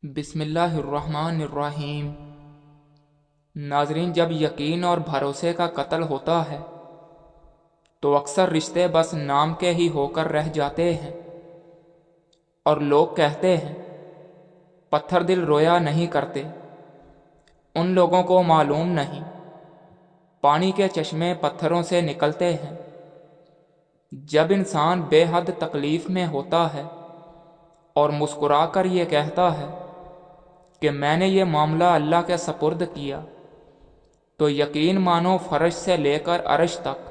بسم اللہ الرحمن الرحیم۔ ناظرین، جب یقین اور بھروسے کا قتل ہوتا ہے تو اکثر رشتے بس نام کے ہی ہو کر رہ جاتے ہیں، اور لوگ کہتے ہیں پتھر دل رویا نہیں کرتے۔ ان لوگوں کو معلوم نہیں پانی کے چشمے پتھروں سے نکلتے ہیں۔ جب انسان بے حد تکلیف میں ہوتا ہے اور مسکرا کر یہ کہتا ہے کہ میں نے یہ معاملہ اللہ کے سپرد کیا، تو یقین مانو فرش سے لے کر عرش تک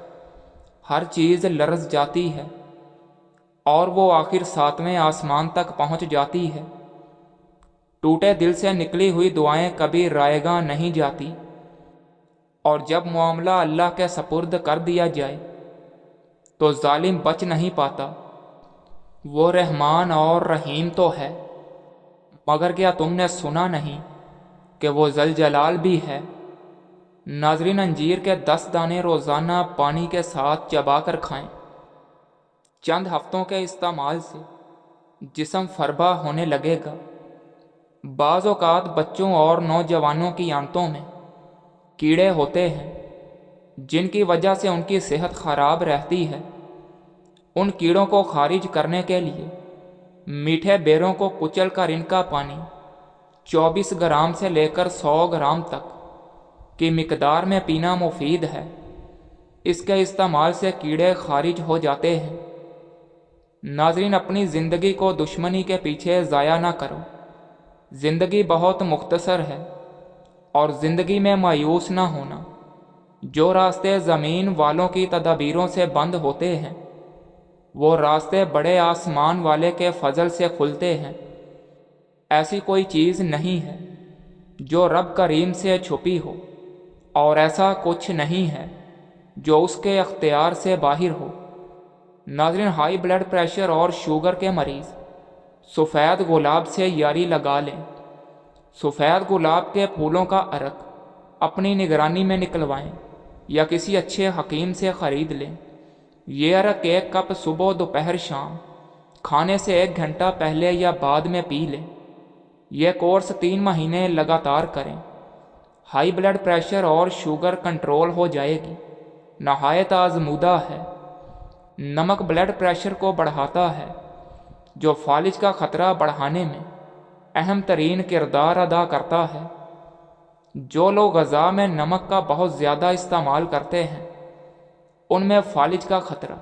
ہر چیز لرز جاتی ہے، اور وہ آخر 7ویں آسمان تک پہنچ جاتی ہے۔ ٹوٹے دل سے نکلی ہوئی دعائیں کبھی رائیگاں نہیں جاتی، اور جب معاملہ اللہ کے سپرد کر دیا جائے تو ظالم بچ نہیں پاتا۔ وہ رحمان اور رحیم تو ہے، مگر کیا تم نے سنا نہیں کہ وہ ذوالجلال بھی ہے؟ ناظرین، انجیر کے 10 دانے روزانہ پانی کے ساتھ چبا کر کھائیں۔ چند ہفتوں کے استعمال سے جسم فربا ہونے لگے گا۔ بعض اوقات بچوں اور نوجوانوں کی آنتوں میں کیڑے ہوتے ہیں جن کی وجہ سے ان کی صحت خراب رہتی ہے۔ ان کیڑوں کو خارج کرنے کے لیے میٹھے بیروں کو کچل کر ان کا پانی 24 گرام سے لے کر 100 گرام تک کی مقدار میں پینا مفید ہے۔ اس کے استعمال سے کیڑے خارج ہو جاتے ہیں۔ ناظرین، اپنی زندگی کو دشمنی کے پیچھے ضائع نہ کرو۔ زندگی بہت مختصر ہے، اور زندگی میں مایوس نہ ہونا۔ جو راستے زمین والوں کی تدابیروں سے بند ہوتے ہیں، وہ راستے بڑے آسمان والے کے فضل سے کھلتے ہیں۔ ایسی کوئی چیز نہیں ہے جو رب کریم سے چھپی ہو، اور ایسا کچھ نہیں ہے جو اس کے اختیار سے باہر ہو۔ ناظرین، ہائی بلڈ پریشر اور شوگر کے مریض سفید گلاب سے یاری لگا لیں۔ سفید گلاب کے پھولوں کا عرق اپنی نگرانی میں نکلوائیں یا کسی اچھے حکیم سے خرید لیں۔ یہ عرق 1 کپ صبح، دوپہر، شام کھانے سے 1 گھنٹہ پہلے یا بعد میں پی لیں۔ یہ کورس 3 مہینے لگاتار کریں۔ ہائی بلڈ پریشر اور شوگر کنٹرول ہو جائے گی۔ نہایت آزمودہ ہے۔ نمک بلڈ پریشر کو بڑھاتا ہے، جو فالج کا خطرہ بڑھانے میں اہم ترین کردار ادا کرتا ہے۔ جو لوگ غذا میں نمک کا بہت زیادہ استعمال کرتے ہیں، ان میں فالج کا خطرہ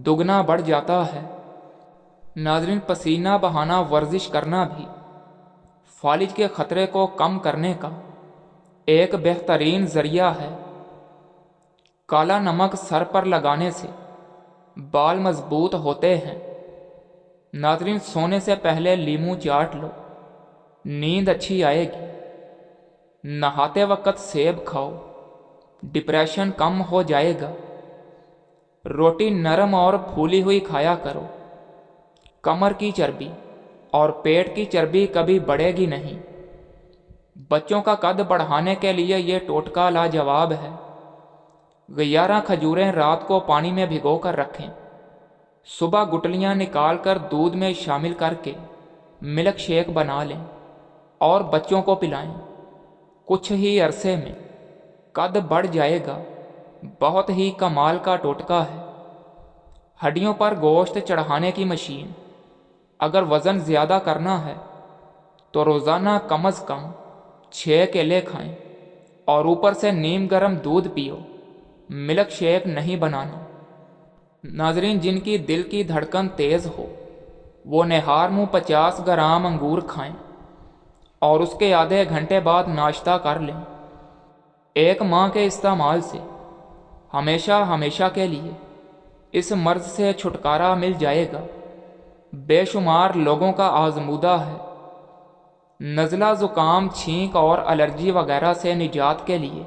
دگنا بڑھ جاتا ہے۔ ناظرین، پسینہ بہانا، ورزش کرنا بھی فالج کے خطرے کو کم کرنے کا ایک بہترین ذریعہ ہے۔ کالا نمک سر پر لگانے سے بال مضبوط ہوتے ہیں۔ ناظرین، سونے سے پہلے لیموں چاٹ لو، نیند اچھی آئے گی۔ نہاتے وقت سیب کھاؤ، ڈپریشن کم ہو جائے گا۔ روٹی نرم اور پھولی ہوئی کھایا کرو۔ کمر کی چربی اور پیٹ کی چربی کبھی بڑھے گی نہیں۔ بچوں کا قد بڑھانے کے لیے یہ ٹوٹکا لاجواب ہے۔ 11 کھجوریں رات کو پانی میں بھگو کر رکھیں۔ صبح گٹلیاں نکال کر دودھ میں شامل کر کے ملک شیک بنا لیں اور بچوں کو پلائیں۔ کچھ ہی عرصے میں قد بڑھ جائے گا۔ بہت ہی کمال کا ٹوٹکا ہے۔ ہڈیوں پر گوشت چڑھانے کی مشین۔ اگر وزن زیادہ کرنا ہے تو روزانہ کم از کم 6 کیلے کھائیں، اور اوپر سے نیم گرم دودھ پیو۔ ملک شیک نہیں بنانا۔ ناظرین، جن کی دل کی دھڑکن تیز ہو وہ نہار منہ 50 گرام انگور کھائیں، اور اس کے آدھے گھنٹے بعد ناشتہ کر لیں۔ 1 ماہ کے استعمال سے ہمیشہ ہمیشہ کے لیے اس مرض سے چھٹکارا مل جائے گا۔ بے شمار لوگوں کا آزمودہ ہے۔ نزلہ، زکام، چھینک اور الرجی وغیرہ سے نجات کے لیے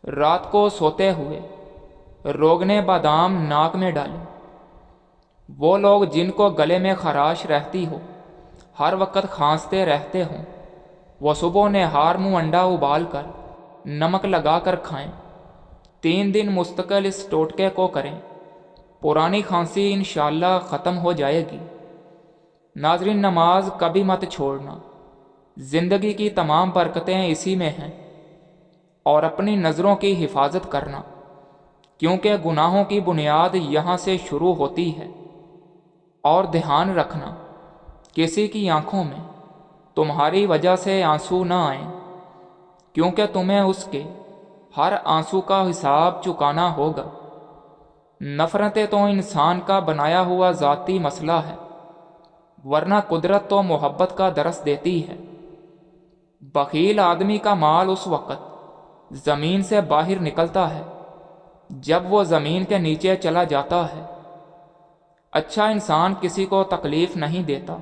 رات کو سوتے ہوئے روگنے بادام ناک میں ڈالیں۔ وہ لوگ جن کو گلے میں خراش رہتی ہو، ہر وقت کھانستے رہتے ہوں، وہ صبح نہار منہ انڈا ابال کر نمک لگا کر کھائیں۔ 3 دن مستقل اس ٹوٹکے کو کریں۔ پرانی کھانسی انشاءاللہ ختم ہو جائے گی۔ ناظرین، نماز کبھی مت چھوڑنا، زندگی کی تمام برکتیں اسی میں ہیں۔ اور اپنی نظروں کی حفاظت کرنا، کیونکہ گناہوں کی بنیاد یہاں سے شروع ہوتی ہے۔ اور دھیان رکھنا، کسی کی آنکھوں میں تمہاری وجہ سے آنسو نہ آئیں، کیونکہ تمہیں اس کے ہر آنسو کا حساب چکانا ہوگا۔ نفرتیں تو انسان کا بنایا ہوا ذاتی مسئلہ ہے، ورنہ قدرت تو محبت کا درس دیتی ہے۔ بخیل آدمی کا مال اس وقت زمین سے باہر نکلتا ہے جب وہ زمین کے نیچے چلا جاتا ہے۔ اچھا انسان کسی کو تکلیف نہیں دیتا،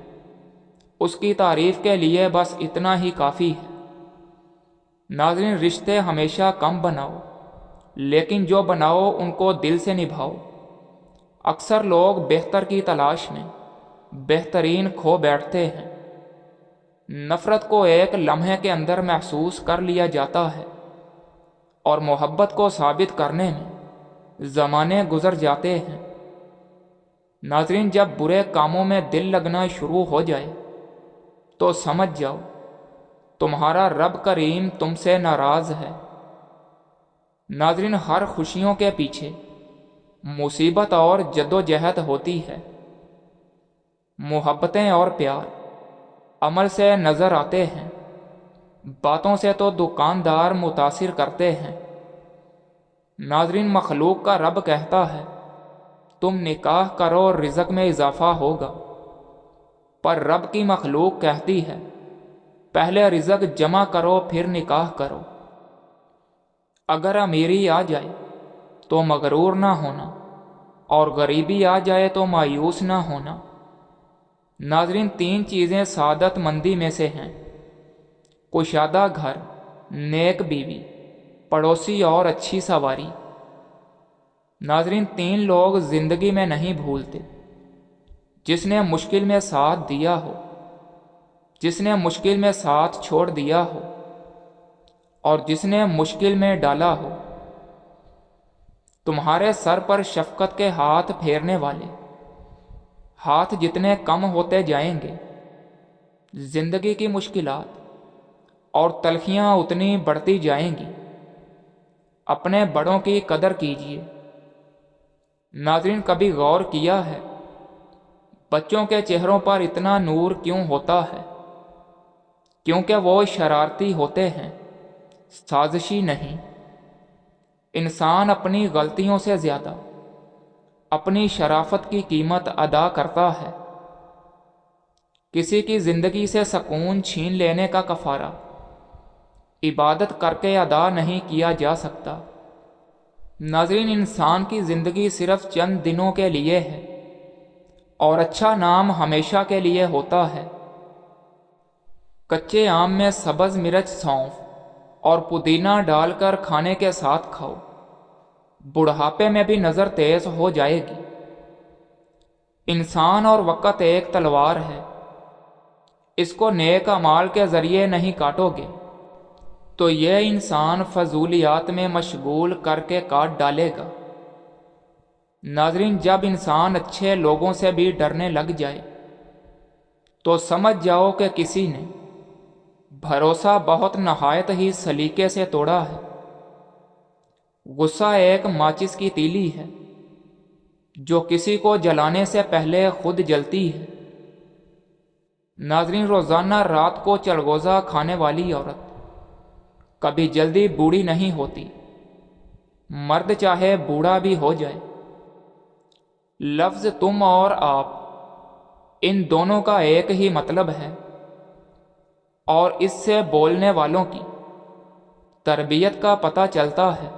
اس کی تعریف کے لیے بس اتنا ہی کافی ہے۔ ناظرین، رشتے ہمیشہ کم بناؤ، لیکن جو بناؤ ان کو دل سے نبھاؤ۔ اکثر لوگ بہتر کی تلاش میں بہترین کھو بیٹھتے ہیں۔ نفرت کو ایک لمحے کے اندر محسوس کر لیا جاتا ہے، اور محبت کو ثابت کرنے میں زمانے گزر جاتے ہیں۔ ناظرین، جب برے کاموں میں دل لگنا شروع ہو جائے تو سمجھ جاؤ تمہارا رب کریم تم سے ناراض ہے۔ ناظرین، ہر خوشیوں کے پیچھے مصیبت اور جدوجہد ہوتی ہے۔ محبتیں اور پیار عمل سے نظر آتے ہیں، باتوں سے تو دکاندار متاثر کرتے ہیں۔ ناظرین، مخلوق کا رب کہتا ہے تم نکاح کرو رزق میں اضافہ ہوگا، پر رب کی مخلوق کہتی ہے پہلے رزق جمع کرو پھر نکاح کرو۔ اگر امیری آ جائے تو مغرور نہ ہونا، اور غریبی آ جائے تو مایوس نہ ہونا۔ ناظرین، 3 چیزیں سعادت مندی میں سے ہیں: کشادہ گھر، نیک بیوی، پڑوسی اور اچھی سواری۔ ناظرین، 3 لوگ زندگی میں نہیں بھولتے: جس نے مشکل میں ساتھ دیا ہو، جس نے مشکل میں ساتھ چھوڑ دیا ہو، اور جس نے مشکل میں ڈالا ہو۔ تمہارے سر پر شفقت کے ہاتھ پھیرنے والے ہاتھ جتنے کم ہوتے جائیں گے، زندگی کی مشکلات اور تلخیاں اتنی بڑھتی جائیں گی۔ اپنے بڑوں کی قدر کیجیے۔ ناظرین، کبھی غور کیا ہے بچوں کے چہروں پر اتنا نور کیوں ہوتا ہے؟ کیونکہ وہ شرارتی ہوتے ہیں، سازشی نہیں۔ انسان اپنی غلطیوں سے زیادہ اپنی شرافت کی قیمت ادا کرتا ہے۔ کسی کی زندگی سے سکون چھین لینے کا کفارہ عبادت کر کے ادا نہیں کیا جا سکتا۔ ناظرین، انسان کی زندگی صرف چند دنوں کے لیے ہے، اور اچھا نام ہمیشہ کے لیے ہوتا ہے۔ کچے آم میں سبز مرچ، سونف اور پودینہ ڈال کر کھانے کے ساتھ کھاؤ، بڑھاپے میں بھی نظر تیز ہو جائے گی۔ انسان اور وقت ایک تلوار ہے، اس کو نیک اعمال کے ذریعے نہیں کاٹو گے تو یہ انسان فضولیات میں مشغول کر کے کاٹ ڈالے گا۔ ناظرین، جب انسان اچھے لوگوں سے بھی ڈرنے لگ جائے تو سمجھ جاؤ کہ کسی نے بھروسہ بہت نہایت ہی سلیقے سے توڑا ہے۔ غصہ ایک ماچس کی تیلی ہے جو کسی کو جلانے سے پہلے خود جلتی ہے۔ ناظرین، روزانہ رات کو چلغوزہ کھانے والی عورت کبھی جلدی بوڑھی نہیں ہوتی، مرد چاہے بوڑھا بھی ہو جائے۔ لفظ تم اور آپ، ان دونوں کا ایک ہی مطلب ہے، اور اس سے بولنے والوں کی تربیت کا پتہ چلتا ہے۔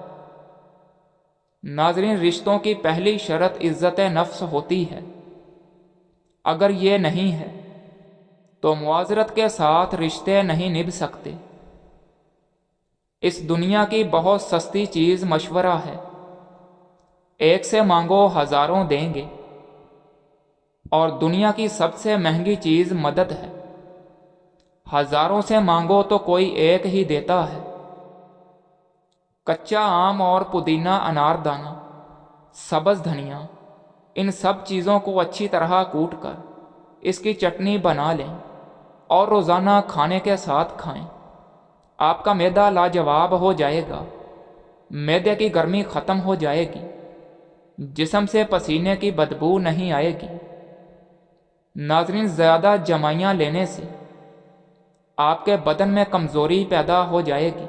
ناظرین، رشتوں کی پہلی شرط عزت نفس ہوتی ہے۔ اگر یہ نہیں ہے تو معذرت کے ساتھ رشتے نہیں نبھ سکتے۔ اس دنیا کی بہت سستی چیز مشورہ ہے، ایک سے مانگو ہزاروں دیں گے، اور دنیا کی سب سے مہنگی چیز مدد ہے، ہزاروں سے مانگو تو کوئی ایک ہی دیتا ہے۔ کچا آم اور پودینہ، انار دانہ، سبز دھنیا، ان سب چیزوں کو اچھی طرح کوٹ کر اس کی چٹنی بنا لیں اور روزانہ کھانے کے ساتھ کھائیں۔ آپ کا معدہ لاجواب ہو جائے گا، معدے کی گرمی ختم ہو جائے گی، جسم سے پسینے کی بدبو نہیں آئے گی۔ ناظرین، زیادہ جمائیاں لینے سے آپ کے بدن میں کمزوری پیدا ہو جائے گی۔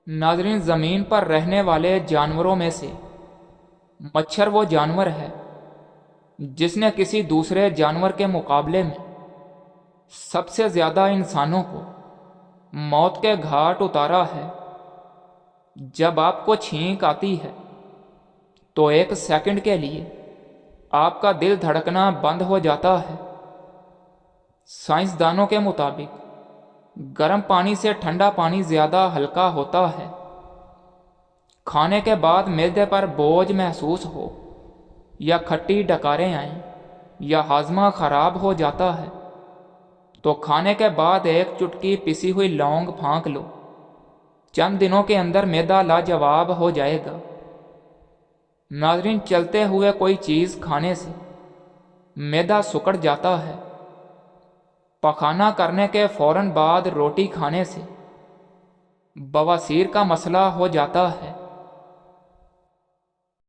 ناظرین، زمین پر رہنے والے جانوروں میں سے مچھر وہ جانور ہے جس نے کسی دوسرے جانور کے مقابلے میں سب سے زیادہ انسانوں کو موت کے گھاٹ اتارا ہے۔ جب آپ کو چھینک آتی ہے تو 1 سیکنڈ کے لیے آپ کا دل دھڑکنا بند ہو جاتا ہے۔ سائنسدانوں کے مطابق گرم پانی سے ٹھنڈا پانی زیادہ ہلکا ہوتا ہے۔ کھانے کے بعد معدے پر بوجھ محسوس ہو یا کھٹی ڈکاریں آئیں یا ہاضمہ خراب ہو جاتا ہے تو کھانے کے بعد 1 چٹکی پسی ہوئی لونگ پھونک لو، چند دنوں کے اندر معدہ لاجواب ہو جائے گا۔ ناظرین، چلتے ہوئے کوئی چیز کھانے سے معدہ سکڑ جاتا ہے۔ پخانہ کرنے کے فوراً بعد روٹی کھانے سے بواسیر کا مسئلہ ہو جاتا ہے۔